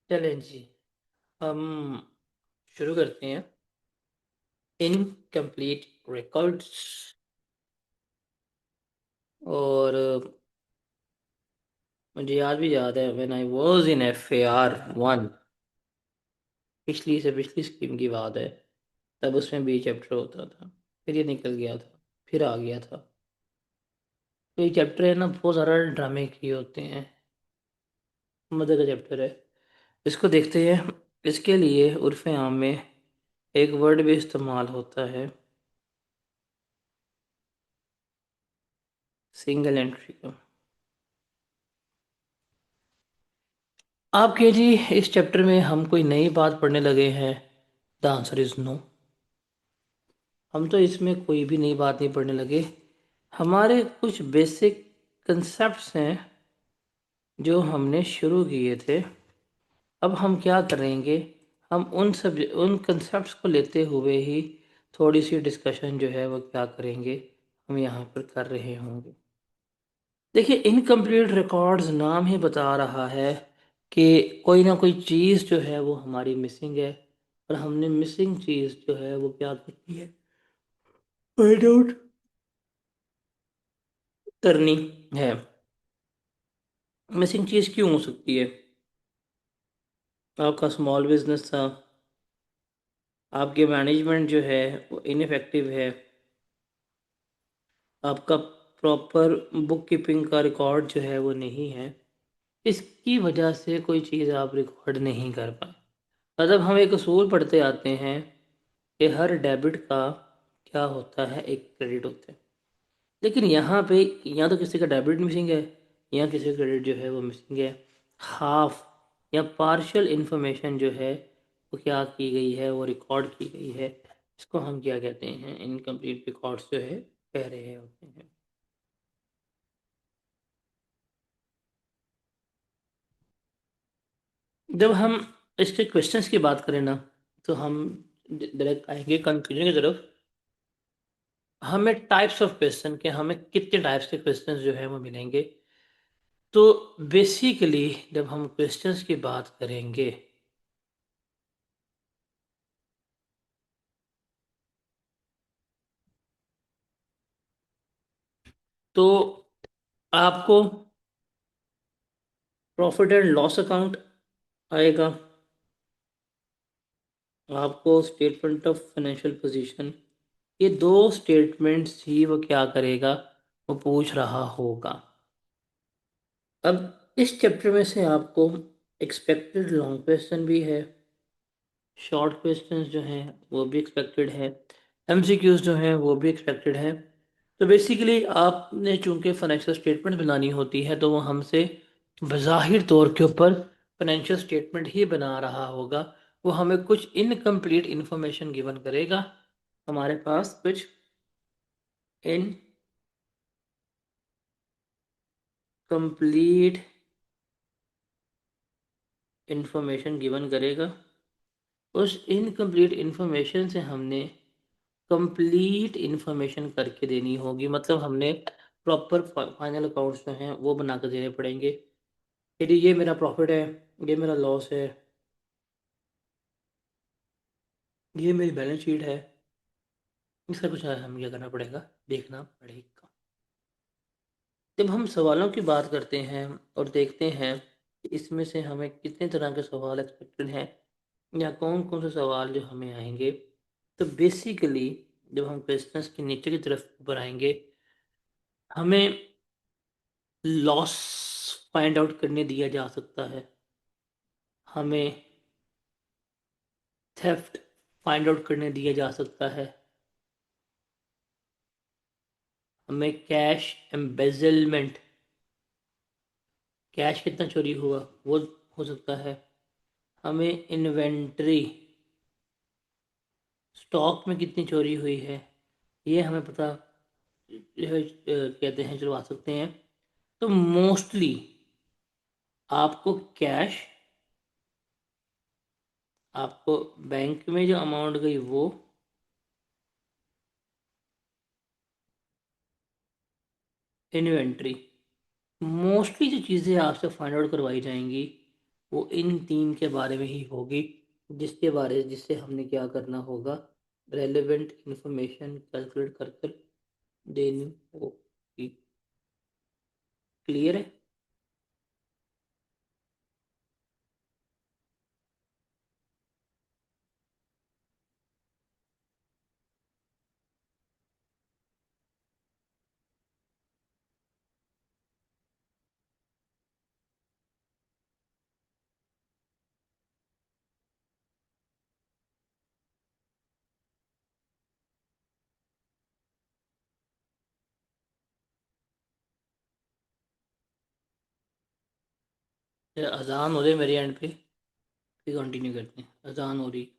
चलें जी। हम शुरू करते हैं। Incomplete records. और मुझे आज भी याद है when I was in FAR 1। पिछली से पिछली स्कीम की बात है। तब उसमें बी चैप्टर होता था। फिर ये निकल गया था। फिर आ गया था। तो ये चैप्टर है ना, बहुत ज़्यादा ड्रामे किए होते हैं। मज़े का चैप्टर है। इसको देखते हैं। इसके लिए उर्फ़ आम में एक वर्ड भी इस्तेमाल होता है, सिंगल एंट्री का। आपके जी, इस चैप्टर में हम कोई नई बात पढ़ने लगे हैं? The answer is no. हम तो इसमें कोई भी नई बात नहीं पढ़ने लगे। हमारे कुछ बेसिक कंसेप्ट्स हैं जो हमने शुरू किए थे। अब हम क्या करेंगे, हम उन कंसेप्ट्स को लेते हुए ही थोड़ी सी डिस्कशन जो है वो क्या करेंगे, हम यहाँ पर कर रहे होंगे। देखिए, इनकम्प्लीट रिकॉर्ड्स नाम ही बता रहा है कि कोई ना कोई चीज़ जो है वो हमारी मिसिंग है, और हमने मिसिंग चीज़ जो है वो क्या करनी है, फाइंड आउट करनी है। मिसिंग चीज़ क्यों हो सकती है? आपका स्मॉल बिजनेस था, आपके मैनेजमेंट जो है वो इनफेक्टिव है, आपका प्रॉपर बुक कीपिंग का रिकॉर्ड जो है वो नहीं है, इसकी वजह से कोई चीज़ आप रिकॉर्ड नहीं कर पाए। मतलब हम एक असूल पढ़ते आते हैं कि हर डेबिट का क्या होता है, एक क्रेडिट होता है। लेकिन यहाँ पे या तो किसी का डेबिट मिसिंग है, या किसी का क्रेडिट जो है वो मिसिंग है। हाफ या पार्शियल इन्फॉर्मेशन जो है वो क्या की गई है, वो रिकॉर्ड की गई है। इसको हम क्या कहते हैं, इनकम्प्लीट रिकॉर्ड्स जो है कह रहे होते हैं। जब हम इसके क्वेश्चंस की बात करें ना, तो हम डायरेक्ट आएंगे कंक्लूजन की तरफ। हमें टाइप्स ऑफ क्वेश्चन के, हमें कितने टाइप्स के क्वेश्चंस जो है वो मिलेंगे। तो बेसिकली जब हम क्वेश्चंस की बात करेंगे, तो आपको प्रॉफिट एंड लॉस अकाउंट आएगा, आपको स्टेटमेंट ऑफ फाइनेंशियल पोजीशन, ये दो स्टेटमेंट्स ही वो क्या करेगा, वो पूछ रहा होगा। अब इस चैप्टर में से आपको एक्सपेक्टेड लॉन्ग क्वेश्चन भी है, शॉर्ट क्वेश्चंस जो हैं वो भी एक्सपेक्टेड है, MCQs जो हैं वो भी एक्सपेक्टेड है। तो बेसिकली आपने चूंकि फाइनेंशियल स्टेटमेंट बनानी होती है, तो वो हमसे बज़ाहिर तौर के ऊपर फाइनेंशियल स्टेटमेंट ही बना रहा होगा। वो हमें कुछ इनकम्प्लीट इंफॉर्मेशन गिवन करेगा। हमारे पास कुछ इनकम्प्लीट इंफॉर्मेशन गिवन करेगा। उस इनकम्प्लीट इंफॉर्मेशन से हमने कंप्लीट इंफॉर्मेशन करके देनी होगी। मतलब हमने प्रॉपर फाइनल अकाउंट्स जो हैं वो बना कर देने पड़ेंगे। यदि ये मेरा प्रॉफिट है, ये मेरा लॉस है, ये मेरी बैलेंस शीट है, इसका कुछ हमें क्या करना पड़ेगा, देखना पड़ेगा। जब हम सवालों की बात करते हैं और देखते हैं कि इसमें से हमें कितने तरह के सवाल एक्सपेक्टेड हैं, या कौन कौन से सवाल जो हमें आएंगे, तो बेसिकली जब हम क्वेश्चंस के नीचे की तरफ ऊपर आएंगे, हमें लॉस फाइंड आउट करने दिया जा सकता है, हमें थेफ्ट फाइंड आउट करने दिया जा सकता है, हमें कैश एम्बेजलमेंट, कैश कितना चोरी हुआ वो हो सकता है, हमें इन्वेंट्री, स्टॉक में कितनी चोरी हुई है, ये हमें पता कहते हैं, चलवा सकते हैं। तो मोस्टली आपको कैश, आपको बैंक में जो अमाउंट गई वो, इन्वेंट्री, मोस्टली जो चीज़ें आपसे फाइंड आउट करवाई जाएंगी वो इन तीन के बारे में ही होगी, जिससे हमने क्या करना होगा, रेलेवेंट इंफॉर्मेशन कैलकुलेट कर कर देनी होगी। क्लियर है? ये अजान हो रही है मेरे एंड पे, फिर कंटिन्यू करते हैं, अजान हो रही।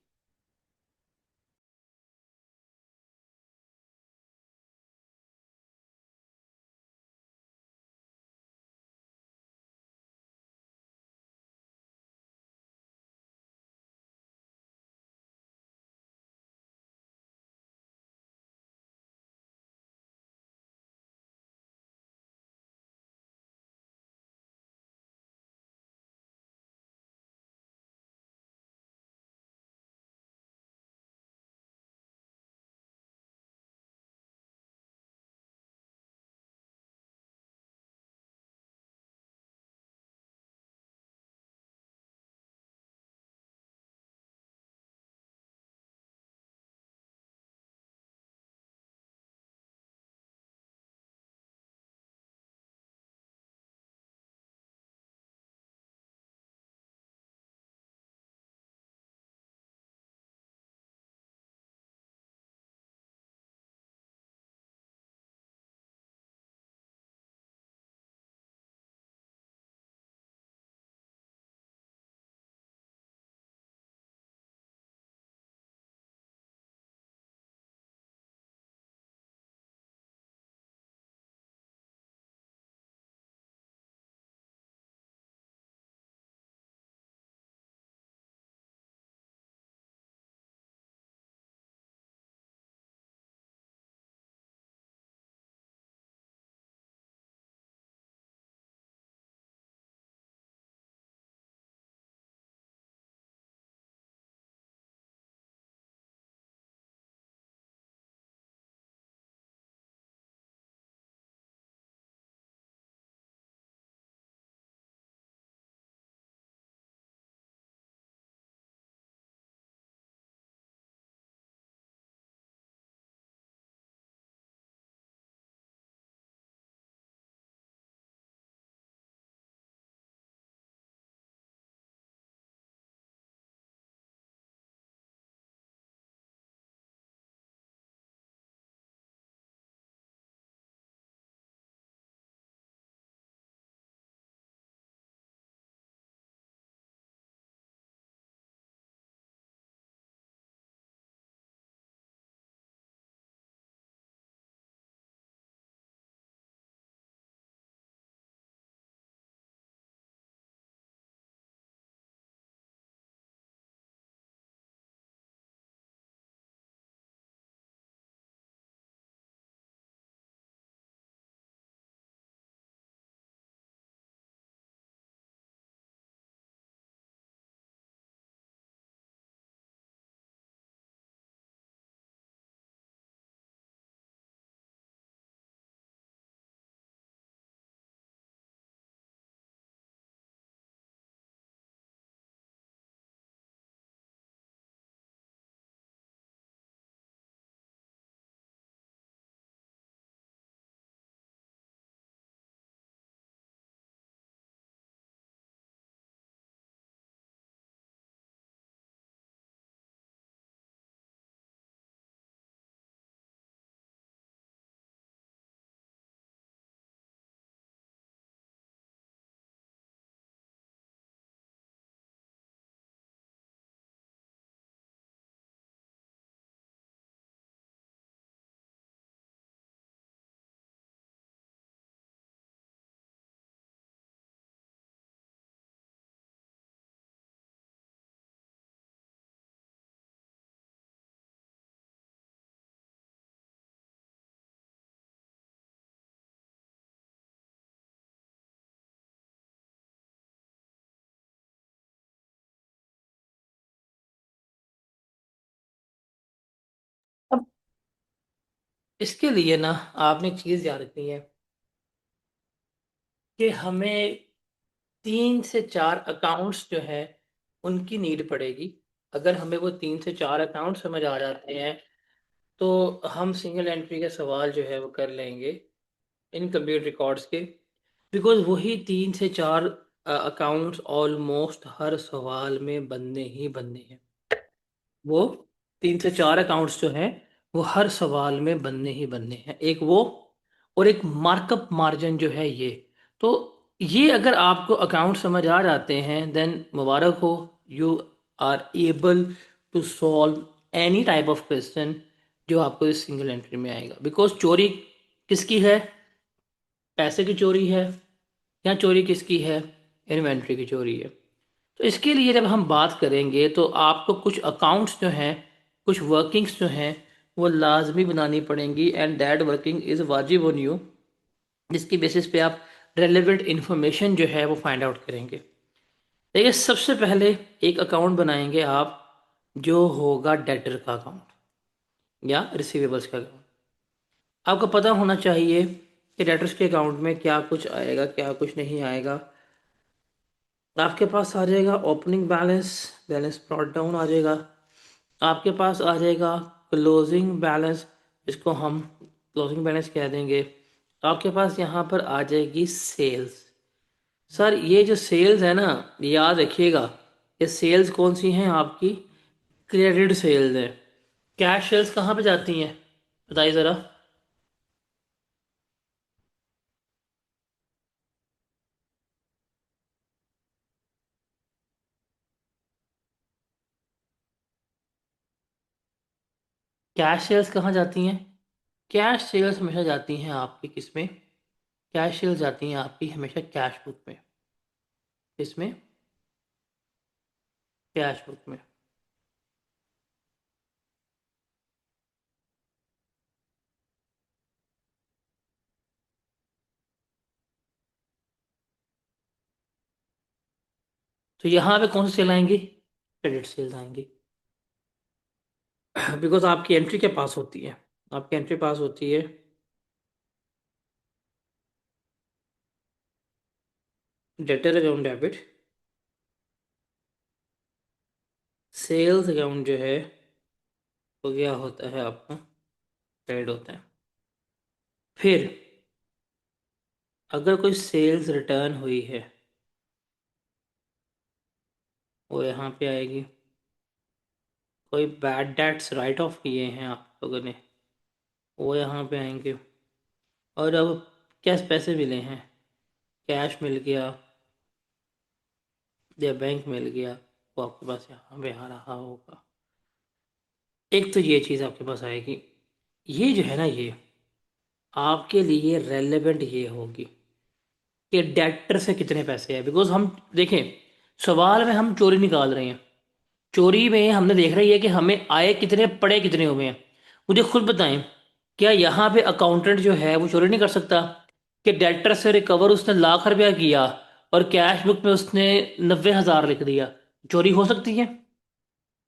इसके लिए ना आपने एक चीज़ याद रखनी है कि हमें 3 से 4 अकाउंट्स जो है उनकी नीड पड़ेगी। अगर हमें वो 3 से 4 अकाउंट समझ आ जाते हैं तो हम सिंगल एंट्री के सवाल जो है वो कर लेंगे इनकम्प्लीट रिकॉर्ड्स के। बिकॉज वही 3 से 4 अकाउंट्स ऑलमोस्ट हर सवाल में बनने ही बनने हैं। वो 3 से 4 अकाउंट्स जो हैं वो हर सवाल में बनने ही बनने हैं, एक वो और एक मार्कअप मार्जिन जो है ये। तो ये अगर आपको अकाउंट समझ आ जाते हैं देन मुबारक हो, you are able to solve any type of question जो आपको इस सिंगल एंट्री में आएगा। बिकॉज चोरी किसकी है? पैसे की चोरी है। या चोरी किसकी है? इन्वेंट्री की चोरी है। तो इसके लिए जब हम बात करेंगे तो आपको कुछ अकाउंट्स जो हैं, कुछ वर्किंग्स जो हैं वो लाजमी बनानी पड़ेंगी एंड दैट वर्किंग इज़ वाजिब ऑन यू, जिसकी बेसिस पे आप रेलेवेंट इन्फॉर्मेशन जो है वो फाइंड आउट करेंगे। देखिए सबसे पहले एक अकाउंट बनाएंगे आप जो होगा डेटर का अकाउंट या रिसीवेबल्स का अकाउंट। आपको पता होना चाहिए कि डेटर्स के अकाउंट में क्या कुछ आएगा क्या कुछ नहीं आएगा। आपके पास आ जाएगा opening balance, balance brought down आ जाएगा। आपके पास आ जाएगा क्लोजिंग बैलेंस, इसको हम क्लोजिंग बैलेंस कह देंगे। आपके पास यहाँ पर आ जाएगी सेल्स। सर ये जो सेल्स है ना, याद रखिएगा, ये सेल्स कौन सी हैं आपकी? क्रेडिट सेल्स है। कैश सेल्स कहाँ पे जाती हैं बताइए ज़रा। कैश सेल्स कहाँ जाती हैं? कैश सेल्स हमेशा जाती हैं आपकी किस में? कैश सेल्स जाती हैं आपकी हमेशा कैश बुक में। इसमें कैश बुक में। तो यहाँ पे कौन सी सेल आएंगी? क्रेडिट सेल्स आएंगी। बिकॉज आपकी एंट्री के पास होती है, आपकी एंट्री पास होती है debtor account debit, sales account जो है वो क्या होता है आपका? क्रेडिट होता है। फिर अगर कोई सेल्स रिटर्न हुई है वो यहाँ पे आएगी। कोई बैड डेट्स राइट ऑफ किए हैं आप लोगों ने वो यहाँ पे आएंगे। और अब कैश पैसे मिले हैं, कैश मिल गया या बैंक मिल गया, वो आपके पास यहाँ पे आ रहा होगा। एक तो ये चीज़ आपके पास आएगी। ये जो है ना ये आपके लिए रेलेवेंट ये होगी कि डेटर से कितने पैसे हैं। बिकॉज हम देखें सवाल में हम चोरी निकाल रहे हैं, चोरी में हमने देख रही है कि हमें आए कितने पड़े कितने हुए हैं। मुझे खुद बताएं, क्या यहाँ पे अकाउंटेंट जो है वो चोरी नहीं कर सकता कि डेटर से रिकवर उसने लाख रुपया किया और कैश बुक में उसने 90,000 लिख दिया? चोरी हो सकती है।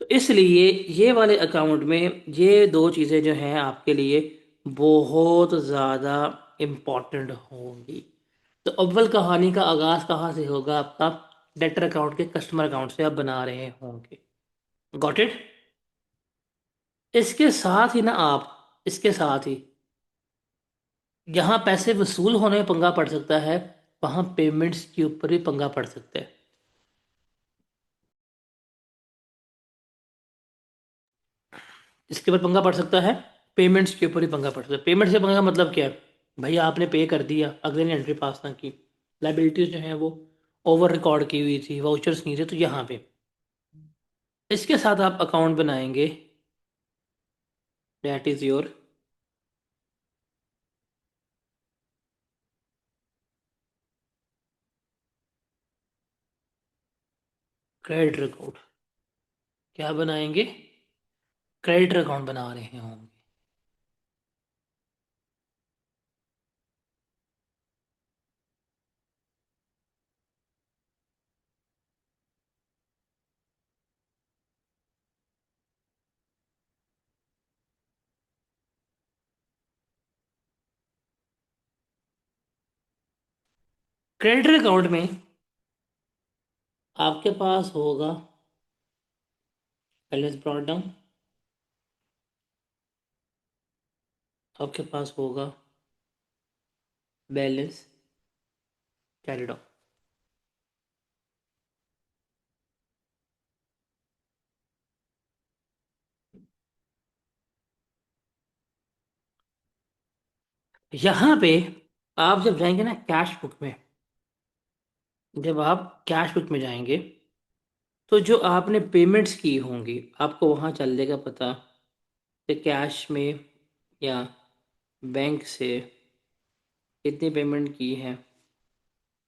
तो इसलिए ये वाले अकाउंट में ये दो चीज़ें जो हैं आपके लिए बहुत ज़्यादा इम्पॉर्टेंट होंगी। तो अव्वल कहानी का आगाज़ कहाँ से होगा आपका? डेटर अकाउंट के कस्टमर अकाउंट से आप बना रहे होंगे। Got it? इसके साथ ही ना आप, इसके साथ ही जहाँ पैसे वसूल होने में पंगा पड़ सकता है वहाँ पेमेंट्स के ऊपर भी पंगा पड़ सकता है। इसके ऊपर पंगा पड़ सकता है, पेमेंट्स के ऊपर ही पंगा पड़ सकता है। पेमेंट से पंगा का मतलब क्या है? भाई आपने पे कर दिया, अगले ने एंट्री पास ना की, लाइबिलिटीज जो है वो ओवर रिकॉर्ड की हुई थी, वाउचर्स नहीं थे, तो यहाँ पे इसके साथ आप अकाउंट बनाएंगे that is your credit account. क्या बनाएंगे? क्रेडिट अकाउंट बना रहे होंगे। क्रेडिट अकाउंट में आपके पास होगा बैलेंस ब्रॉट डाउन, आपके पास होगा बैलेंस कैरी डाउन। यहाँ पे आप जब जाएंगे ना कैश बुक में, जब आप कैश बुक में जाएंगे तो जो आपने पेमेंट्स की होंगी आपको वहाँ चल जाएगा पता कि कैश में या बैंक से कितनी पेमेंट की है,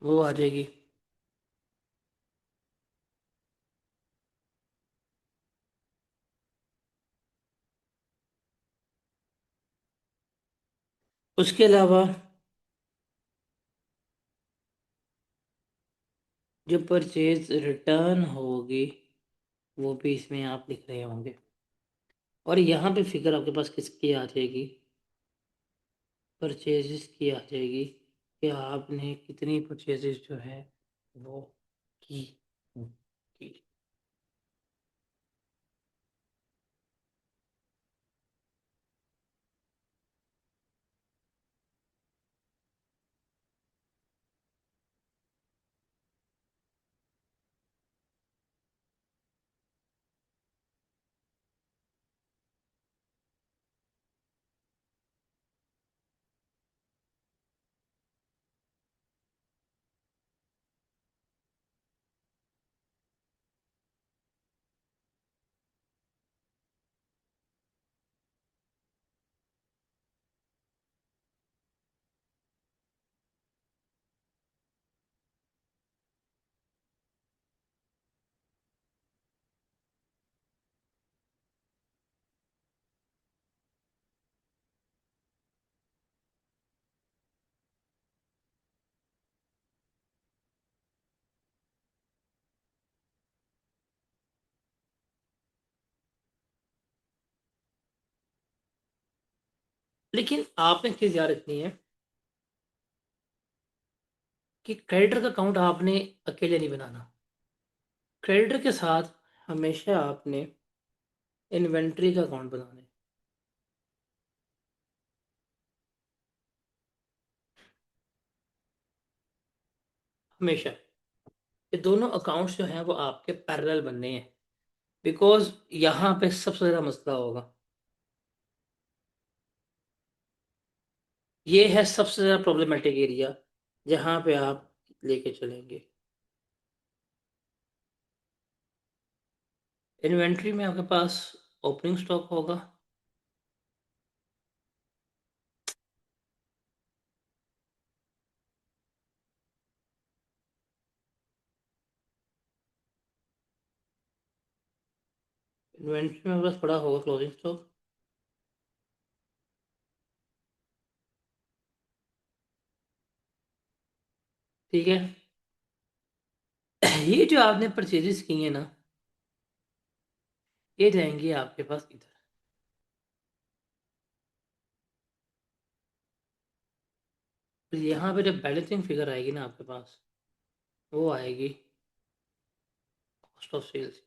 वो आ जाएगी। उसके अलावा जो परचेज रिटर्न होगी वो भी इसमें आप लिख रहे होंगे, और यहाँ पे फिगर आपके पास किसकी आ जाएगी, परचेजेस की आ जाएगी कि आपने कितनी परचेजेस जो है वो की की। लेकिन आपने चीज़ याद रखनी है कि क्रेडिटर का अकाउंट आपने अकेले नहीं बनाना। क्रेडिटर के साथ हमेशा आपने इन्वेंट्री का अकाउंट बनाना है। हमेशा ये दोनों अकाउंट्स जो हैं वो आपके पैरेलल बनने हैं, बिकॉज यहाँ पे सबसे ज़्यादा मसला होगा। ये है सबसे ज़्यादा प्रॉब्लमेटिक एरिया जहाँ पे आप लेके चलेंगे। इन्वेंट्री में आपके पास ओपनिंग स्टॉक होगा, इन्वेंट्री में आपके पास पड़ा होगा क्लोजिंग स्टॉक। ठीक है। ये जो आपने परचेजेस की हैं ना, ये जाएंगी आपके पास इधर। तो यहाँ पे जब बैलेंसिंग फिगर आएगी ना आपके पास, वो आएगी कॉस्ट ऑफ सेल्स।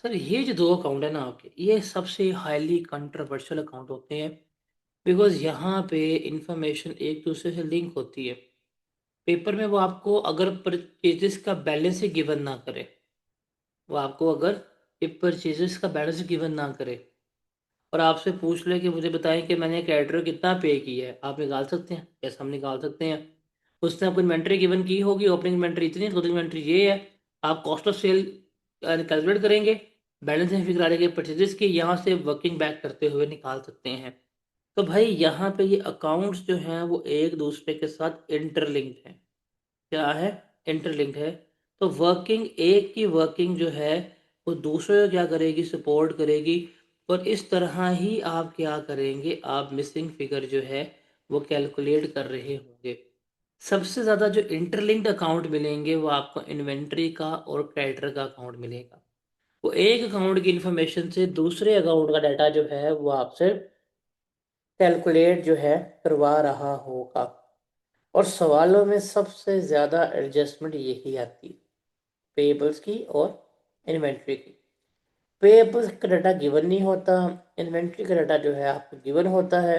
सर ये जो दो अकाउंट है ना आपके, ये सबसे हाईली कंट्रोवर्शियल अकाउंट होते हैं, बिकॉज यहाँ पे इंफॉर्मेशन एक दूसरे से लिंक होती है। पेपर में वो आपको अगर परचेजेस का बैलेंस ही गिवन ना करे, वो आपको अगर परचेजेस का बैलेंस गिवन ना करे और आपसे पूछ ले कि मुझे बताएं कि मैंने क्रेडिटर कितना पे किया है, आप निकाल सकते हैं? यस, हम निकाल सकते हैं। उसने आपको इन्वेंट्री गिवन की होगी, ओपनिंग इन्वेंट्री इतनी, क्लोजिंग इन्वेंट्री ये है। आप कॉस्ट ऑफ सेल कैलकुलेट करेंगे, बैलेंस फिगर आ जाएगी परचेजेस की, यहाँ से वर्किंग बैक करते हुए निकाल सकते हैं। तो भाई यहाँ पे ये अकाउंट्स जो हैं वो एक दूसरे के साथ इंटरलिंक्ड हैं। क्या है? इंटरलिंक्ड है। तो वर्किंग, एक की वर्किंग जो है वो दूसरे को क्या करेगी, सपोर्ट करेगी। और इस तरह ही आप क्या करेंगे, आप मिसिंग फिगर जो है वो कैलकुलेट कर रहे होंगे। सबसे ज़्यादा जो इंटरलिंक्ड अकाउंट मिलेंगे वो आपको इन्वेंट्री का और क्रेडिटर का अकाउंट मिलेगा। वो एक अकाउंट की इंफॉर्मेशन से दूसरे अकाउंट का डाटा जो है वो आपसे कैलकुलेट जो है करवा रहा होगा। और सवालों में सबसे ज़्यादा एडजस्टमेंट यही आती है, पेबल्स की और इन्वेंट्री की। पेबल्स का डाटा गिवन नहीं होता, इन्वेंट्री का डाटा जो है आपको गिवन होता है,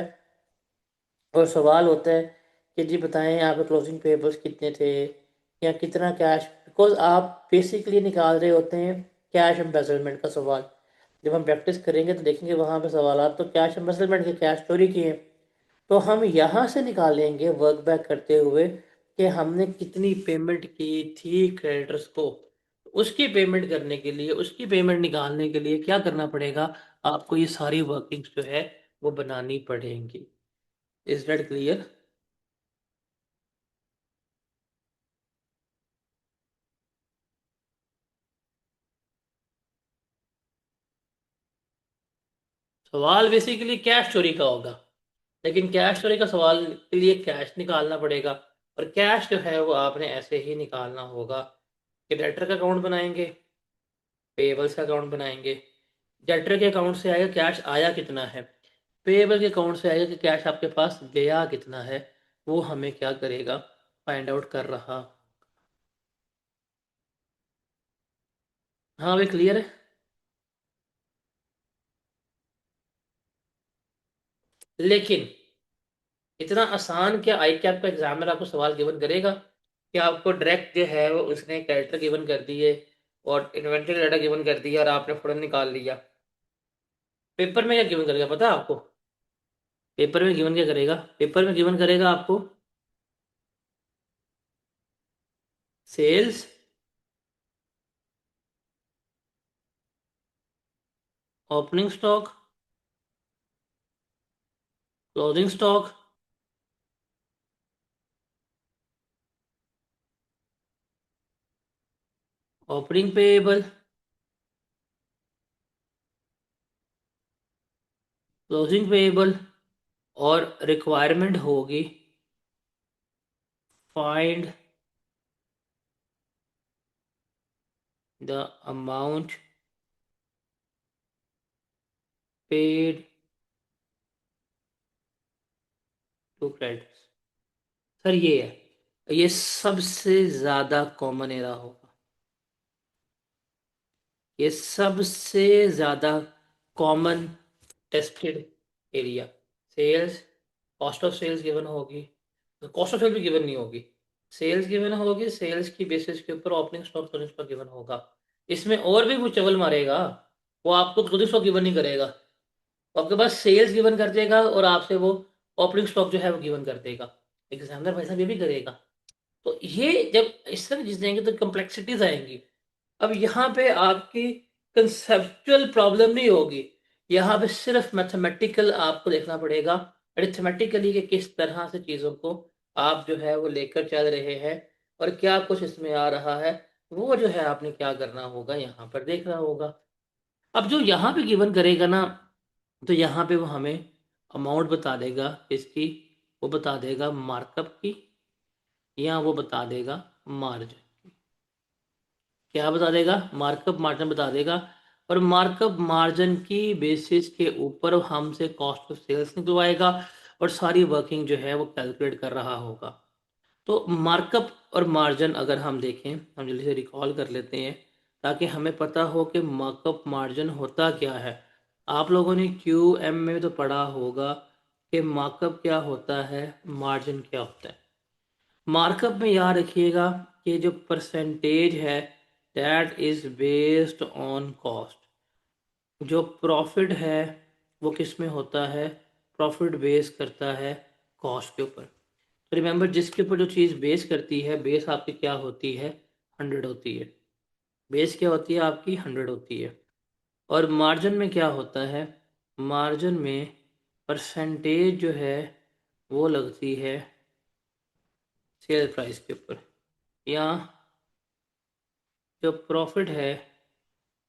और सवाल होता है कि जी बताएं आपके क्लोजिंग पेबल्स कितने थे या कितना कैश, बिकॉज आप बेसिकली निकाल रहे होते हैं कैश एम्बेसलमेंट का सवाल। जब हम प्रैक्टिस करेंगे तो देखेंगे वहाँ पे सवाल तो कैश एम्बेसलमेंट के, कैश चोरी किए, तो हम यहाँ से निकालेंगे वर्क बैक करते हुए कि हमने कितनी पेमेंट की थी क्रेडिटर्स को। उसकी पेमेंट करने के लिए, उसकी पेमेंट निकालने के लिए क्या करना पड़ेगा, आपको ये सारी वर्किंग्स जो है वो बनानी पड़ेंगी। Is that clear? सवाल बेसिकली कैश चोरी का होगा, लेकिन कैश चोरी का सवाल के लिए कैश निकालना पड़ेगा, और कैश जो है वो आपने ऐसे ही निकालना होगा कि डेटर का अकाउंट बनाएंगे, पेबल्स का अकाउंट बनाएंगे। डेटर के अकाउंट से आएगा कैश आया कितना है, पेबल के अकाउंट से आएगा कि कैश आपके पास गया कितना है, वो हमें क्या करेगा, फाइंड आउट कर रहा। हाँ, वे क्लियर है। लेकिन इतना आसान क्या आई कैप का एग्जामिनर आपको सवाल गिवन करेगा कि आपको डायरेक्ट जो है वो उसने कैरेक्टर गिवन कर दिए और इन्वेंटरी डाटा गिवन कर दिया और आपने फौरन निकाल लिया। पेपर में क्या गिवन करेगा पता है आपको? पेपर में गिवन क्या करेगा, पेपर में गिवन करेगा आपको sales, opening stock, closing stock, opening payable, closing payable, और रिक्वायरमेंट होगी find the amount paid to creditors. Sir ये है, ये सबसे ज़्यादा कॉमन एरा होगा, ये सबसे ज़्यादा common tested area. Sales, cost of sales given होगी, कॉस्ट ऑफ सेल्स भी गिवन नहीं होगी, सेल्स गिवन होगी, सेल्स की बेसिस के ऊपर opening stock closing stock given होगा। इसमें और भी वो चवल मारेगा, वो आपको क्लोजिंग स्टॉक गिवन नहीं करेगा, वो आपके पास सेल्स गिवन कर देगा और आपसे वो ओपनिंग स्टॉक जो है वो गिवन कर देगा। एग्जामिनर पैसा ये भी करेगा। तो ये जब इस तरह चीज़ देंगे तो कम्प्लेक्सिटीज आएंगी। अब यहाँ पे आपकी कंसेप्चुअल प्रॉब्लम नहीं होगी, यहाँ पे सिर्फ मैथमेटिकल आपको देखना पड़ेगा, अरिथमेटिकली कि किस तरह से चीज़ों को आप जो है वो लेकर चल रहे हैं और क्या कुछ इसमें आ रहा है, वो जो है आपने क्या करना होगा यहाँ पर देखना होगा। अब जो यहाँ पे गिवन करेगा ना, तो यहाँ पे वो हमें अमाउंट बता देगा इसकी, वो बता देगा मार्कअप की, या वो बता देगा मार्जिन। क्या बता देगा, मार्कअप मार्जिन बता देगा, और मार्कअप मार्जिन की बेसिस के ऊपर हमसे कॉस्ट ऑफ सेल्स निकलवाएगा और सारी वर्किंग जो है वो कैलकुलेट कर रहा होगा। तो मार्कअप और मार्जिन अगर हम देखें, हम जल्दी से रिकॉल कर लेते हैं ताकि हमें पता हो कि मार्कअप मार्जिन होता क्या है। आप लोगों ने क्यू एम में तो पढ़ा होगा कि मार्कअप क्या होता है, मार्जिन क्या होता है। मार्कअप में याद रखिएगा कि जो परसेंटेज है that is based on cost. जो प्रॉफिट है वो किस में होता है, प्रॉफिट बेस करता है कॉस्ट के ऊपर। तो रिमेंबर, जिसके ऊपर जो चीज़ बेस करती है, बेस आपकी क्या होती है, 100 होती है। बेस क्या होती है आपकी, 100 होती है। और मार्जिन में क्या होता है, मार्जिन में परसेंटेज जो है वो लगती है सेल प्राइस के ऊपर, या जो प्रॉफिट है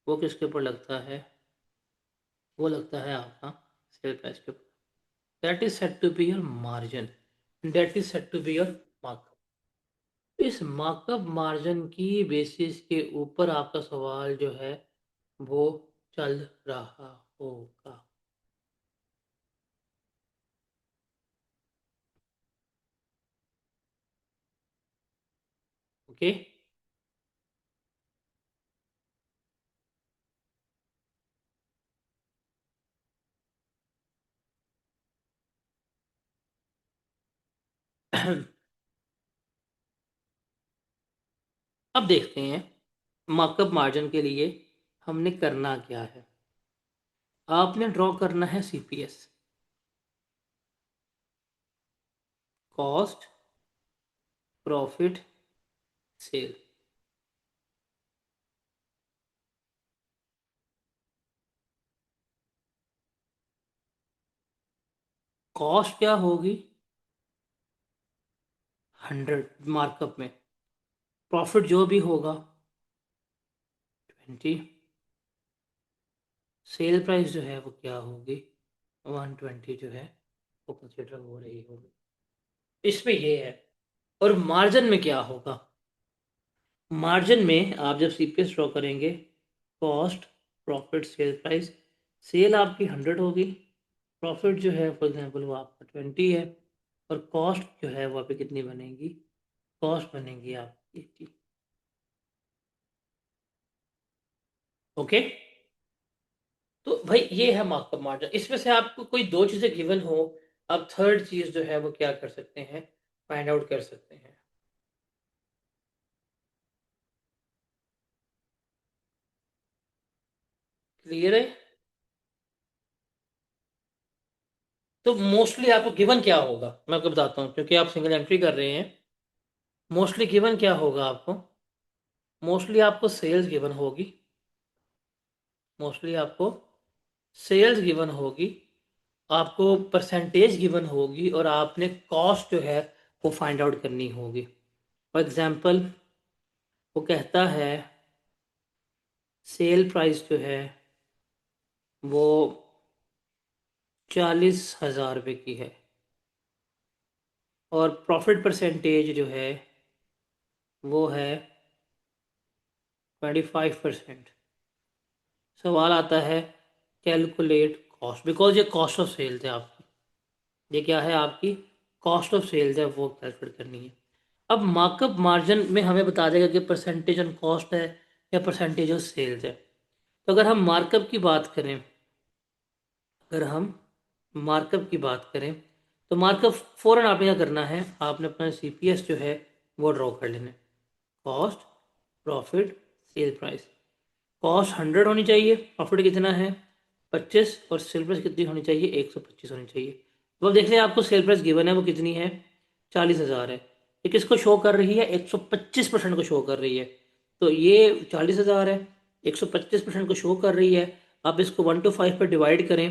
वो किसके ऊपर लगता है, वो लगता है आपका सेल प्राइस के ऊपर। That is set to be your margin, that is set to be your markup. इस मार्कअप मार्जिन की बेसिस के ऊपर आपका सवाल जो है वो चल रहा होगा। ओके। अब देखते हैं मार्कअप मार्जिन के लिए हमने करना क्या है। आपने ड्रॉ करना है CPS, cost profit sale. Cost क्या होगी 100 मार्कअप में, प्रॉफिट जो भी होगा 20, सेल प्राइस जो है वो क्या होगी 120 जो है वो कंसिडर हो रही होगी। इसमें ये है। और मार्जिन में क्या होगा, मार्जिन में आप जब सीपीएस ड्रॉ करेंगे, cost profit sale price, sale आपकी 100 होगी, प्रॉफिट जो है फॉर एग्जांपल वो आपका 20 है, और कॉस्ट जो है वो आपकी कितनी बनेगी, कॉस्ट बनेगी आपकी 80। ओके। तो भाई ये है मार्कअप मार्जिन। इसमें से आपको कोई दो चीजें गिवन हो, आप थर्ड चीज जो है वो क्या कर सकते हैं, फाइंड आउट कर सकते हैं। क्लियर है। तो मोस्टली आपको गिवन क्या होगा मैं आपको बताता हूँ, क्योंकि आप सिंगल एंट्री कर रहे हैं। मोस्टली गिवन क्या होगा आपको, मोस्टली आपको सेल्स गिवन होगी, मोस्टली आपको सेल्स गिवन होगी, आपको परसेंटेज गिवन होगी, और आपने कॉस्ट जो है वो फाइंड आउट करनी होगी। फॉर एग्जांपल वो कहता है सेल प्राइस जो है वो 40,000 रुपये की है, और प्रॉफिट परसेंटेज जो है वो है 25%। सवाल आता है कैलकुलेट कॉस्ट, बिकॉज ये कॉस्ट ऑफ सेल्स है आपकी, ये क्या है आपकी कॉस्ट ऑफ सेल्स है, वो कैलकुलेट करनी है। अब मार्कअप मार्जिन में हमें बता देगा कि परसेंटेज ऑन कॉस्ट है या परसेंटेज ऑफ सेल्स है। तो अगर हम मार्कअप की बात करें, अगर हम मार्कअप की बात करें, तो मार्कअप फ़ौरन आपने क्या करना है, आपने अपना सीपीएस जो है वो ड्रॉ कर लेना है, cost profit sale price. Cost 100 होनी चाहिए, प्रॉफिट कितना है 25, और सेल प्राइस कितनी होनी चाहिए 125 होनी चाहिए। तो अब देख लें आपको सेल प्राइस गिवन है वो कितनी है 40,000 है, ये किसको शो कर रही है 125% को शो कर रही है। तो ये 40,000 है, 125% को शो कर रही है। आप इसको 1 to 5 पर डिवाइड करें,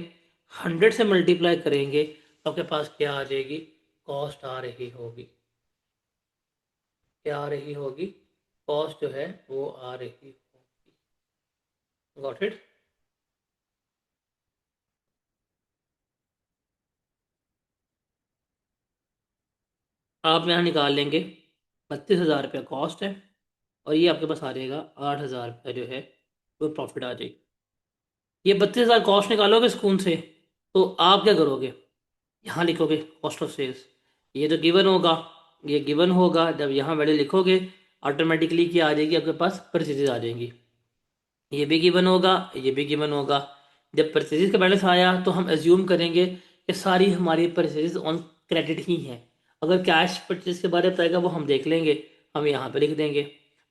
100 से मल्टीप्लाई करेंगे तो आपके पास क्या आ जाएगी, कॉस्ट आ रही होगी, क्या आ रही होगी, कॉस्ट जो है वो आ रही होगी। Got it. आप यहाँ निकाल लेंगे 32,000 रुपया कॉस्ट है, और ये आपके पास आ जाएगा 8,000 रुपया जो है वो प्रॉफिट आ जाएगी। ये 32,000 कॉस्ट निकालोगे सुकून से, तो आप क्या करोगे, यहाँ लिखोगे कॉस्ट ऑफ सेल्स, ये तो गिवन होगा, ये गिवन होगा, जब यहाँ वैल्यू लिखोगे ऑटोमेटिकली क्या आ जाएगी आपके पास परचेजेज आ जाएंगी, ये भी गिवन होगा, ये भी गिवन होगा। जब परचेजेस का बैलेंस आया तो हम एज्यूम करेंगे कि सारी हमारी परचेजेस ऑन क्रेडिट ही हैं। अगर कैश परचेज के बारे में बताएगा वो हम देख लेंगे, हम यहाँ पे लिख देंगे।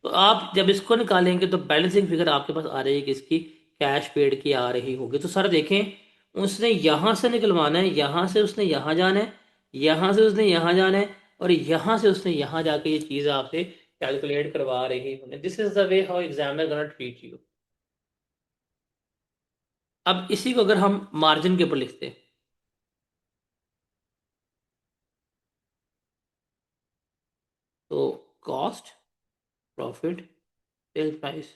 तो आप जब इसको निकालेंगे तो बैलेंसिंग फिगर आपके पास आ रही है किसकी, कैश पेड की आ रही होगी। तो सर देखें, उसने यहाँ से निकलवाना है, यहाँ से उसने यहाँ जाना है, यहाँ से उसने यहाँ जाना है, और यहाँ से उसने यहाँ जाके ये चीज़ आपसे कैलकुलेट करवा रही होगी। This is the way how examiner gonna treat you. अब इसी को अगर हम मार्जिन के ऊपर लिखते, तो कॉस्ट प्रॉफिट सेल प्राइस,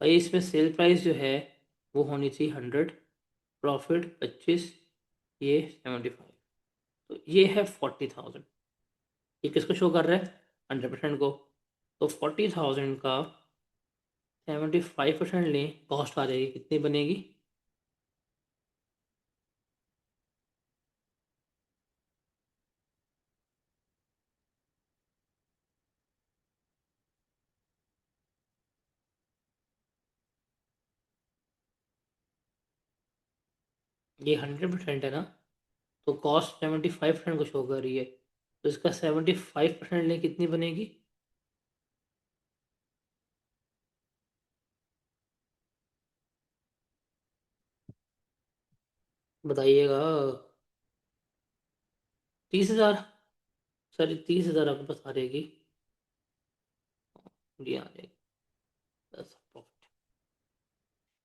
भाई इसमें सेल प्राइस जो है वो होनी चाहिए 100, प्रॉफिट 25, ये 75, तो ये है 40,000। ये किसको शो कर रहा है 100% को। तो 40,000 का 75% लें, कॉस्ट आ जाएगी कितनी बनेगी, ये 100% है ना, तो कॉस्ट 75% कुछ होकर रही है, तो इसका 75% ले कितनी बनेगी? बताइएगा। 30,000। सर 30,000 आपके पास आ रहेगी। जी आ जाएगी। 10 प्रॉफिट।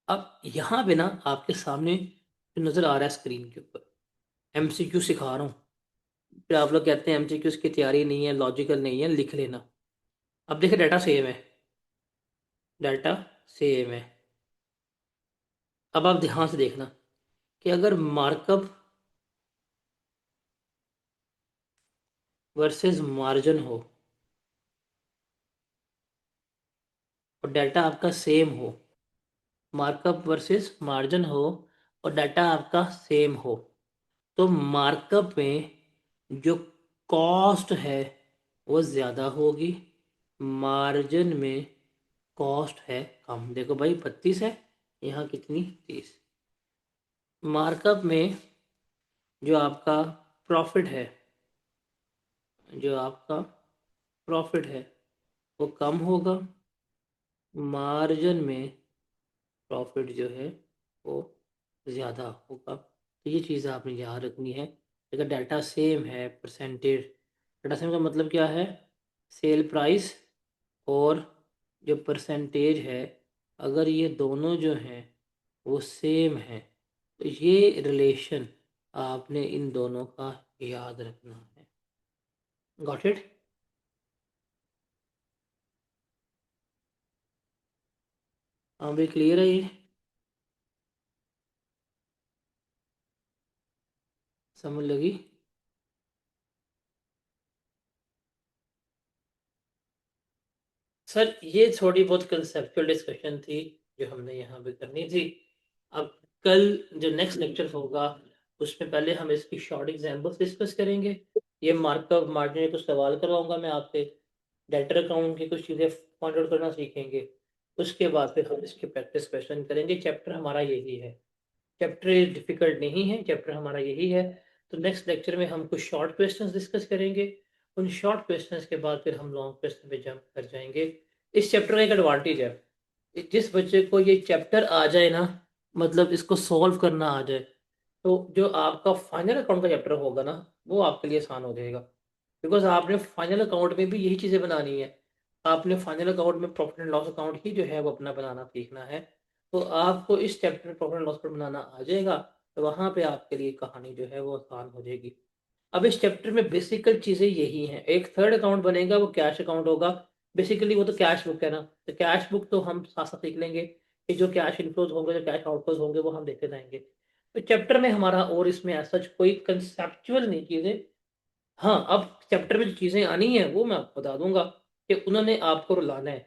अब यहाँ पे ना आपके सामने जो नज़र आ रहा है स्क्रीन के ऊपर, एमसीक्यू सिखा रहा हूँ। फिर आप लोग कहते हैं एमसीक्यू की तैयारी नहीं है, लॉजिकल नहीं है, लिख लेना। अब देखिए डाटा सेम है, डाटा सेम है। अब आप ध्यान से देखना कि अगर मार्कअप वर्सेस मार्जिन हो और डाटा आपका सेम हो, मार्कअप वर्सेस मार्जिन हो और डाटा आपका सेम हो, तो मार्कअप में जो कॉस्ट है वो ज़्यादा होगी, मार्जिन में कॉस्ट है कम। देखो भाई 32 है, यहाँ कितनी 30। मार्कअप में जो आपका प्रॉफिट है, जो आपका प्रॉफिट है वो कम होगा, मार्जिन में प्रॉफिट जो है वो ज़्यादा होगा। तो ये चीज़ आपने याद रखनी है। अगर डाटा सेम है, परसेंटेज, डाटा सेम का मतलब क्या है? सेल प्राइस और जो परसेंटेज है, अगर ये दोनों जो हैं वो सेम है, तो ये रिलेशन आपने इन दोनों का याद रखना है। Got it? हाँ भाई, क्लियर है ये? समझ लगी? सर ये थोड़ी बहुत कंसेप्चुअल डिस्कशन थी जो हमने यहाँ पे करनी थी। अब कल जो नेक्स्ट लेक्चर होगा उसमें पहले हम इसकी शॉर्ट एग्जांपल्स डिस्कस करेंगे। ये मार्कअप मार्जिन के कुछ सवाल करवाऊंगा मैं आपसे, डेटर अकाउंट की कुछ चीज़ें फाइंड आउट करना सीखेंगे। उसके बाद फिर हम इसके प्रैक्टिस क्वेश्चन करेंगे। चैप्टर हमारा यही है, चैप्टर डिफिकल्ट नहीं है, चैप्टर हमारा यही है। तो नेक्स्ट लेक्चर में हम कुछ शॉर्ट क्वेश्चंस डिस्कस करेंगे। उन शॉर्ट क्वेश्चंस के बाद फिर हम लॉन्ग क्वेश्चन पे जंप कर जाएंगे। इस चैप्टर का एक एडवांटेज है, जिस बच्चे को ये चैप्टर आ जाए ना, मतलब इसको सॉल्व करना आ जाए, तो जो आपका फाइनल अकाउंट का चैप्टर होगा ना, वो आपके लिए आसान हो जाएगा। बिकॉज आपने फाइनल अकाउंट में भी यही चीज़ें बनानी है। आपने फाइनल अकाउंट में प्रॉफिट एंड लॉस अकाउंट ही जो है वो अपना बनाना सीखना है। तो आपको इस चैप्टर में प्रॉफिट एंड लॉस पर बनाना आ जाएगा, तो वहाँ पे आपके लिए कहानी जो है वो आसान हो जाएगी। अब इस चैप्टर में बेसिकल चीज़ें यही हैं। एक थर्ड अकाउंट बनेगा, वो कैश अकाउंट होगा। बेसिकली वो तो कैश बुक है ना, तो कैश बुक तो हम साथ साथ सीख लेंगे कि जो कैश इनफ्लोज होंगे, जो कैश आउटफ्लोज होंगे, वो हम देखते जाएंगे। तो चैप्टर में हमारा और इसमें ऐसा कोई कंसेप्चुअल नहीं चीज़ें। हाँ, अब चैप्टर में जो चीज़ें आनी है वो मैं आपको बता दूंगा कि उन्होंने आपको रुलाना है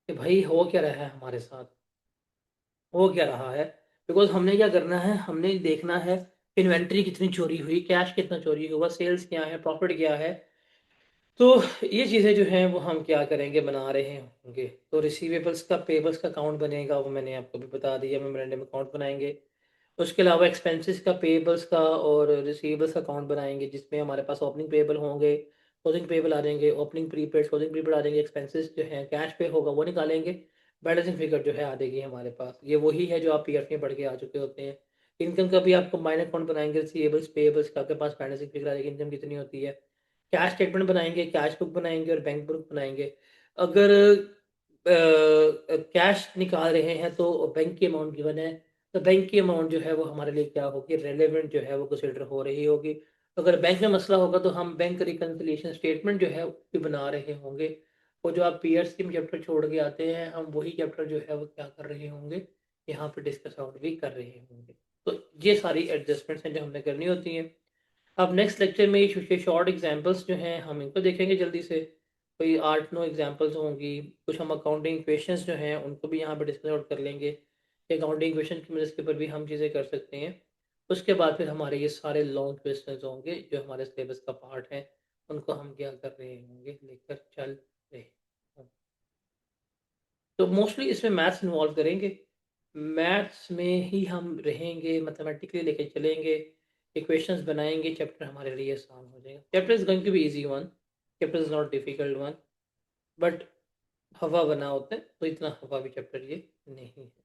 कि भाई हो क्या रहा है हमारे साथ, हो क्या रहा है। बिकॉज हमने क्या करना है, हमने देखना है इन्वेंट्री कितनी चोरी हुई, कैश कितना चोरी हुआ, सेल्स क्या है, प्रॉफिट क्या है। तो ये चीज़ें जो हैं वो हम क्या करेंगे, बना रहे होंगे। तो रिसीवेबल्स का पेबल्स का अकाउंट बनेगा, वो मैंने आपको भी बता दिया, मेमोरेंडम अकाउंट बनाएंगे। उसके अलावा एक्सपेंसेस का, पेबल्स का और रिसीवेबल्स का अकाउंट बनाएंगे, जिसमें हमारे पास ओपनिंग पेबल होंगे, क्लोजिंग पेबल आ जाएंगे, ओपनिंग प्रीपेड क्लोजिंग प्रीपेड आ जाएंगे, एक्सपेंसेस जो है कैश पे होगा वो निकालेंगे, बैलेंसिंग फिगर जो है आ जाएगी हमारे पास। ये वही है जो आप पीएफ में पढ़ के आ चुके होते हैं। इनकम का भी आपको माइनर अकाउंट बनाएंगे, रिसीवेबल्स पेबल्स का आपके पास बैलेंसिंग फिगर आ जाएगी, इनकम कितनी होती है। कैश स्टेटमेंट बनाएंगे, कैश बुक बनाएंगे और बैंक बुक बनाएंगे। अगर कैश निकाल रहे हैं तो बैंक की अमाउंट गिवन है, तो बैंक की अमाउंट जो है वो हमारे लिए क्या होगी, रेलेवेंट जो है वो कंसिडर हो रही होगी। अगर बैंक में मसला होगा तो हम बैंक रिकन्सिलिएशन स्टेटमेंट जो है वो भी बना रहे होंगे। वो जो आप पीयर स्कीम चैप्टर छोड़ के आते हैं, हम वही चैप्टर जो है वो क्या कर रहे होंगे, यहाँ पे डिस्कस आउट भी कर रहे होंगे। तो ये सारी एडजस्टमेंट्स हैं जो हमने करनी होती हैं। अब नेक्स्ट लेक्चर में ये शॉर्ट एग्जांपल्स जो हैं हम इनको देखेंगे जल्दी से। कोई 8-9 एग्जांपल्स होंगी। कुछ हम अकाउंटिंग इक्वेशंस जो हैं उनको भी यहाँ पे डिस्कस आउट कर लेंगे। अकाउंटिंग इक्वेशन की मदद के ऊपर भी हम चीज़ें कर सकते हैं। उसके बाद फिर हमारे ये सारे लॉन्ग क्वेश्चंस होंगे जो हमारे सिलेबस का पार्ट है, उनको हम क्या कर रहे होंगे, लेकर चल रहे होंगे। तो मोस्टली इसमें मैथ्स इन्वॉल्व करेंगे। मैथ्स में ही हम रहेंगे, मैथमेटिकली लेके चलेंगे, इक्वेशंस बनाएंगे, चैप्टर हमारे लिए आसान हो जाएगा। Chapter is going to be easy one, chapter is not difficult one, but हवा बना होता है तो इतना हवा भी चैप्टर ये नहीं है।